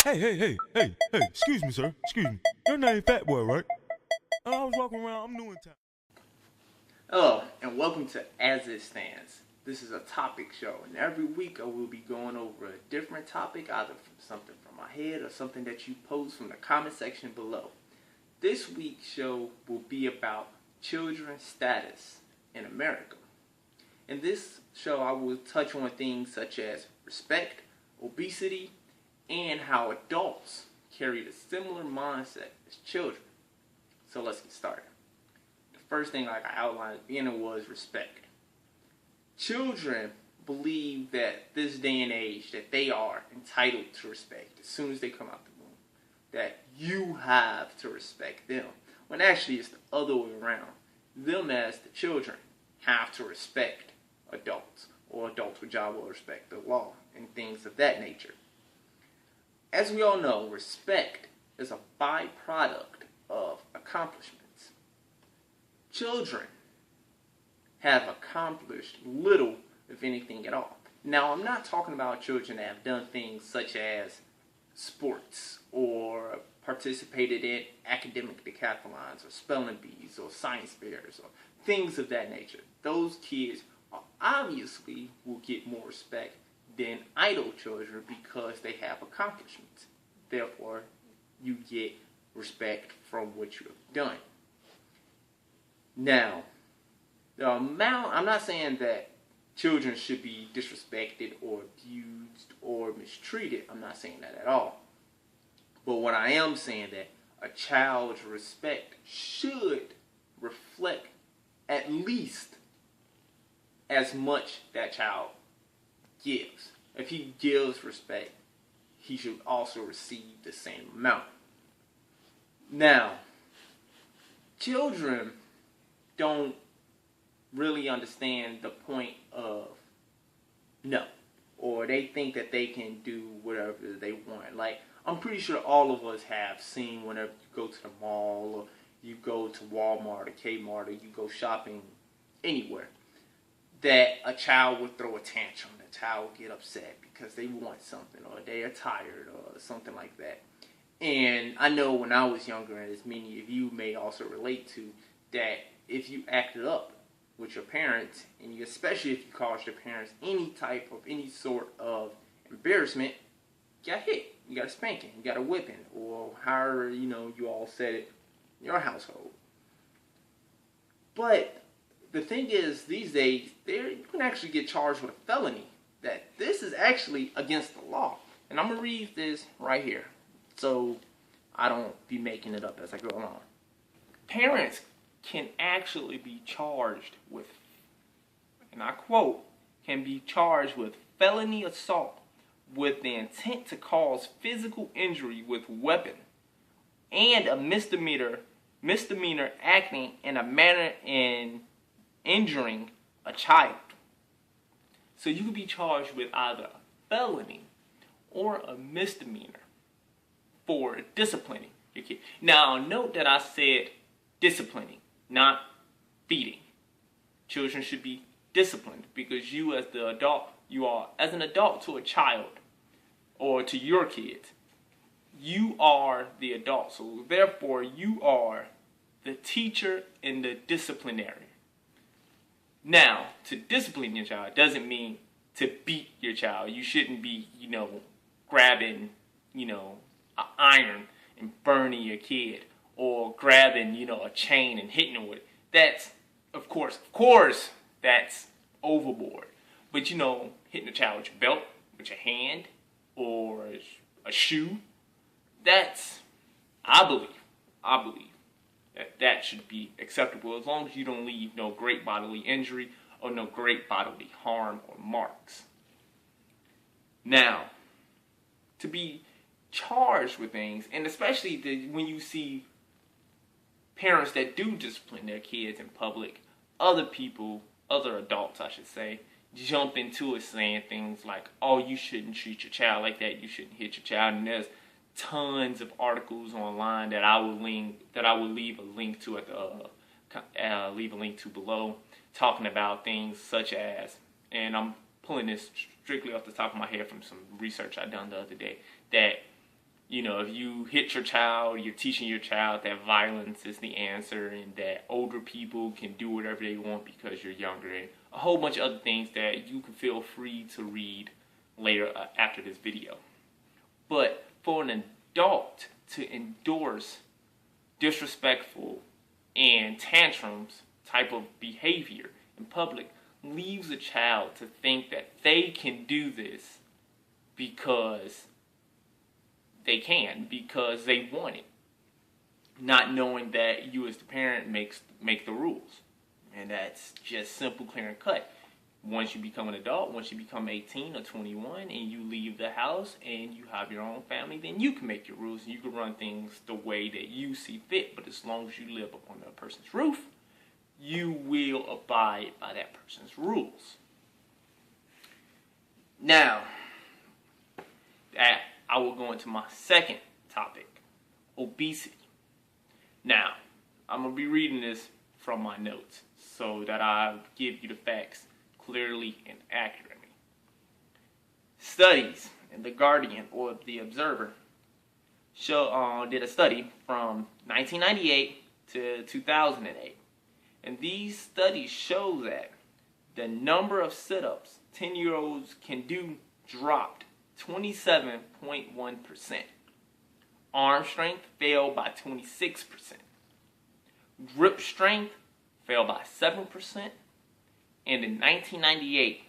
Hey, excuse me, sir. Excuse me. Your name Fat Boy, right? I was walking around, I'm new in town. Hello, and welcome to As It Stands. This is a topic show, and every week I will be going over a different topic, either from something from my head or something that you post from the comment section below. This week's show will be about children's status in America. In this show, I will touch on things such as respect, obesity, and how adults carry a similar mindset as children. So let's get started. The first thing, like I outlined at the beginning, was respect. Children believe that this day and age that they are entitled to respect as soon as they come out the womb. That you have to respect them. When actually it's the other way around. Them as the children have to respect adults, or adults with job will respect the law and things of that nature. As we all know, respect is a byproduct of accomplishments. Children have accomplished little, if anything at all. Now, I'm not talking about children that have done things such as sports or participated in academic decathlons or spelling bees or science fairs or things of that nature. Those kids obviously will get more respect than idle children because they have accomplishments. Therefore, you get respect from what you have done. Now, I'm not saying that children should be disrespected or abused or mistreated. I'm not saying that at all. But what I am saying that a child's respect should reflect at least as much that child gives. If he gives respect, he should also receive the same amount. Now, children don't really understand the point of no, or they think that they can do whatever they want. Like, I'm pretty sure all of us have seen whenever you go to the mall or you go to Walmart or Kmart or you go shopping anywhere, that a child would throw a tantrum, a child would get upset because they want something or they are tired or something like that. And I know when I was younger, and as many of you may also relate to, that if you acted up with your parents, and you, especially if you caused your parents any sort of embarrassment, you got hit, you got a spanking, you got a whipping, or however you all said it in your household. But the thing is, these days, you can actually get charged with a felony. That this is actually against the law. And I'm going to read this right here, so I don't be making it up as I go along. Parents can actually be charged with, and I quote, can be charged with felony assault with the intent to cause physical injury with weapon, and a misdemeanor acting in a manner in injuring a child. So you could be charged with either a felony or a misdemeanor for disciplining your kid. Now, note that I said disciplining, not beating. Children should be disciplined because you as the adult, you are, as an adult to a child or to your kids, you are the adult. So therefore, you are the teacher and the disciplinarian. Now, to discipline your child doesn't mean to beat your child. You shouldn't be, grabbing, an iron and burning your kid, or grabbing, a chain and hitting him with it. That's, of course, that's overboard. But, hitting a child with your belt, with your hand, or a shoe, that's, I believe, that should be acceptable as long as you don't leave no great bodily injury or no great bodily harm or marks. Now, to be charged with things, and especially when you see parents that do discipline their kids in public, other adults I should say, jump into it saying things like, oh, you shouldn't treat your child like that, you shouldn't hit your child, and there's tons of articles online that I will leave a link to below, talking about things such as, and I'm pulling this strictly off the top of my head from some research I done the other day, that You know, if you hit your child, you're teaching your child that violence is the answer and that older people can do whatever they want because you're younger, and a whole bunch of other things that you can feel free to read later after this video. But for an adult to endorse disrespectful and tantrums type of behavior in public leaves a child to think that they can do this because they can, because they want it, not knowing that you as the parent make the rules. And that's just simple, clear, and cut. Once you become an adult, once you become 18 or 21 and you leave the house and you have your own family, then you can make your rules and you can run things the way that you see fit. But as long as you live up on that person's roof, you will abide by that person's rules. Now, I will go into my second topic, obesity. Now, I'm going to be reading this from my notes so that I give you the facts clearly and accurately. Studies in The Guardian or The Observer did a study from 1998 to 2008. And these studies show that the number of sit-ups 10-year-olds can do dropped 27.1%. Arm strength fell by 26%. Grip strength fell by 7%. And in 1998,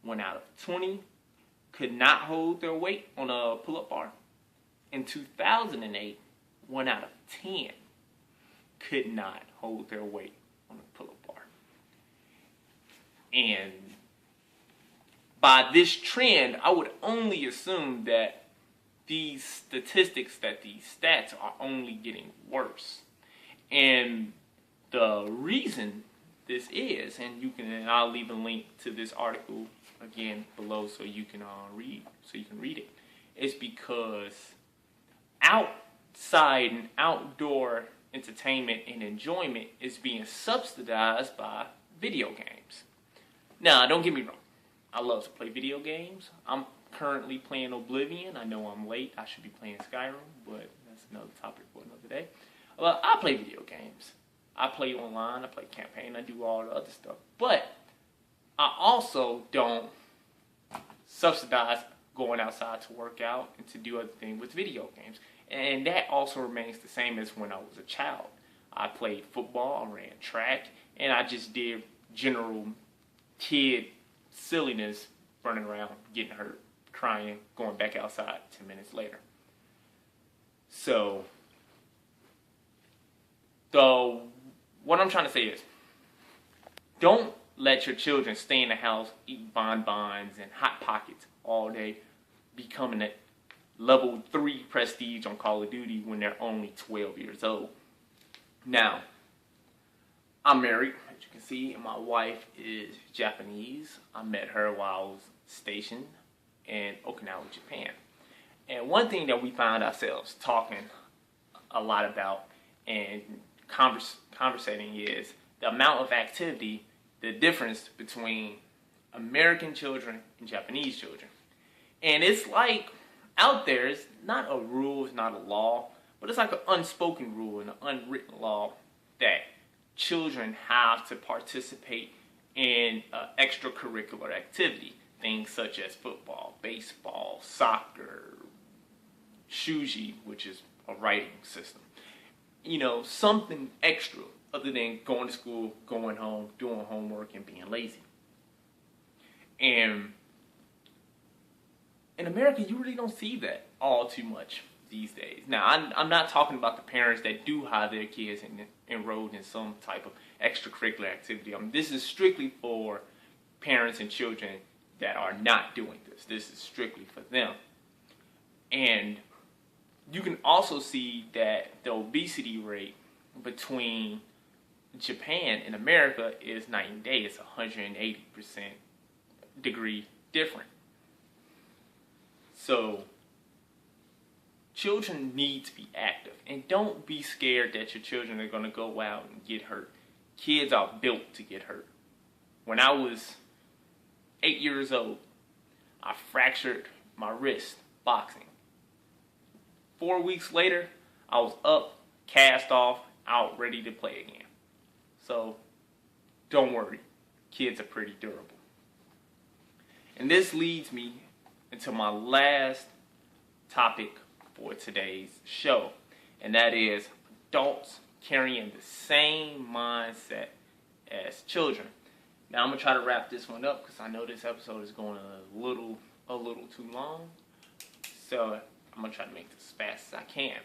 1 out of 20 could not hold their weight on a pull-up bar. In 2008, 1 out of 10 could not hold their weight on a pull-up bar. And by this trend, I would only assume that these statistics, that these stats are only getting worse. And the reason this is, and I'll leave a link to this article again below so you can read it, is because outside and outdoor entertainment and enjoyment is being subsidized by video games. Now, don't get me wrong. I love to play video games. I'm currently playing Oblivion. I know I'm late. I should be playing Skyrim, but that's another topic for another day. Well, I play video games. I play online. I play campaign. I do all the other stuff. But I also don't subsidize going outside to work out and to do other things with video games. And that also remains the same as when I was a child. I played football, I ran track, and I just did general kid silliness, running around, getting hurt, crying, going back outside 10 minutes later. So, what I'm trying to say is, don't let your children stay in the house, eat bonbons and Hot Pockets all day, becoming a level 3 prestige on Call of Duty when they're only 12 years old. Now, I'm married, as you can see, and my wife is Japanese. I met her while I was stationed in Okinawa, Japan. And one thing that we find ourselves talking a lot about and conversating is the amount of activity, the difference between American children and Japanese children. And it's like, out there, it's not a rule, it's not a law, but it's like an unspoken rule and an unwritten law that children have to participate in extracurricular activity. Things such as football, baseball, soccer, shuji, which is a writing system. You know, something extra other than going to school, going home, doing homework, and being lazy. And in America, you really don't see that all too much these days. Now, I'm not talking about the parents that do have their kids enrolled in some type of extracurricular activity. This is strictly for parents and children that are not doing this. This is strictly for them. And you can also see that the obesity rate between Japan and America is night and day. It's 180% degree different. So, children need to be active. And don't be scared that your children are going to go out and get hurt. Kids are built to get hurt. When I was 8 years old, I fractured my wrist boxing. 4 weeks later, I was up, cast off, out, ready to play again. So, don't worry. Kids are pretty durable. And this leads me into my last topic for today's show. And that is adults carrying the same mindset as children. Now I'm going to try to wrap this one up because I know this episode is going a little too long. So I'm going to try to make this as fast as I can.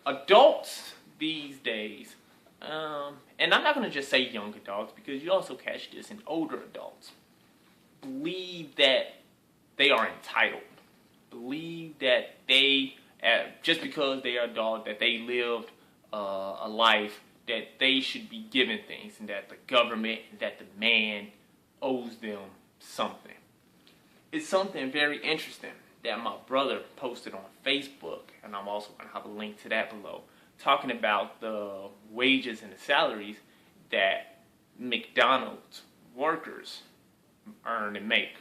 Adults these days, and I'm not going to just say young adults because you also catch this in older adults, believe that they are entitled. Believe that they, just because they are adult, that they lived a life, that they should be given things, and that the government, that the man owes them something. It's something very interesting that my brother posted on Facebook, and I'm also going to have a link to that below, talking about the wages and the salaries that McDonald's workers earn and make.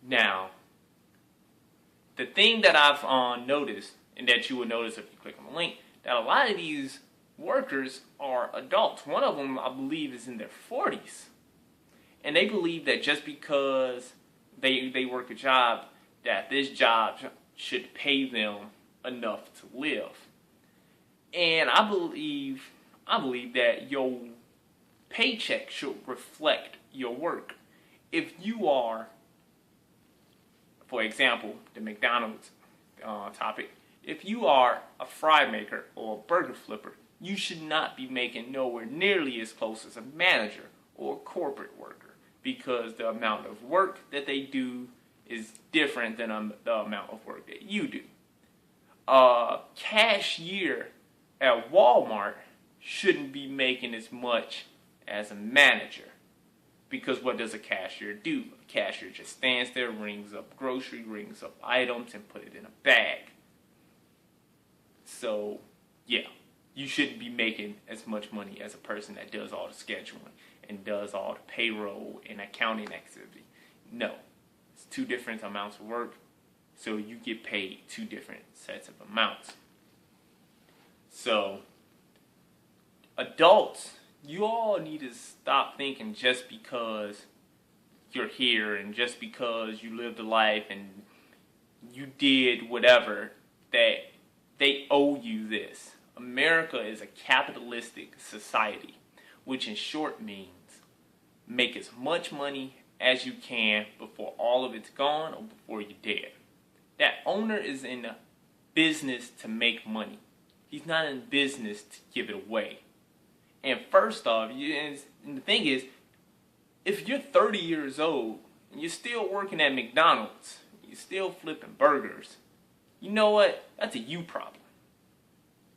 Now, the thing that I've noticed, and that you will notice if you click on the link, that a lot of these workers are adults. One of them, I believe, is in their 40s. And they believe that just because they work a job, that this job should pay them enough to live. And I believe that your paycheck should reflect your work. If you are, for example, the McDonald's topic, if you are a fry maker or a burger flipper, you should not be making nowhere nearly as close as a manager or a corporate worker, because the amount of work that they do is different than the amount of work that you do. A cashier at Walmart shouldn't be making as much as a manager, because what does a cashier do? A cashier just stands there, rings up items, and put it in a bag. So, yeah, you shouldn't be making as much money as a person that does all the scheduling and does all the payroll and accounting activity. No, it's two different amounts of work, so you get paid two different sets of amounts. So, adults, you all need to stop thinking just because you're here and just because you lived a life and you did whatever that they owe you this. America is a capitalistic society, which in short means make as much money as you can before all of it's gone or before you're dead. That owner is in the business to make money. He's not in business to give it away. And first off, and the thing is, if you're 30 years old and you're still working at McDonald's, you're still flipping burgers, you know what? That's a you problem.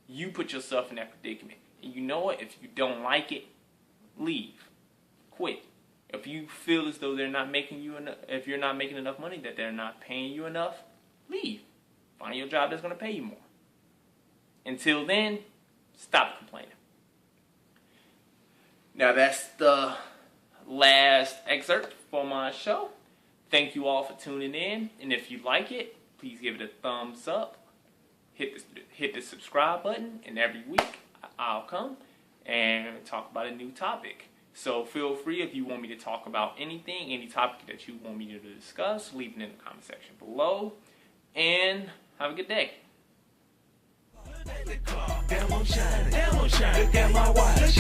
You put yourself in that predicament. And you know what? If you don't like it, leave. Quit. If you feel as though they're not making you enough, if you're not making enough money, that they're not paying you enough, leave. Find your job that's going to pay you more. Until then, stop complaining. Now that's the last excerpt for my show. Thank you all for tuning in. And if you like it, please give it a thumbs up. Hit the subscribe button, and every week I'll come and talk about a new topic. So feel free, if you want me to talk about anything, any topic that you want me to discuss, leave it in the comment section below. And have a good day. Damn, I'm shining. Look at my watch.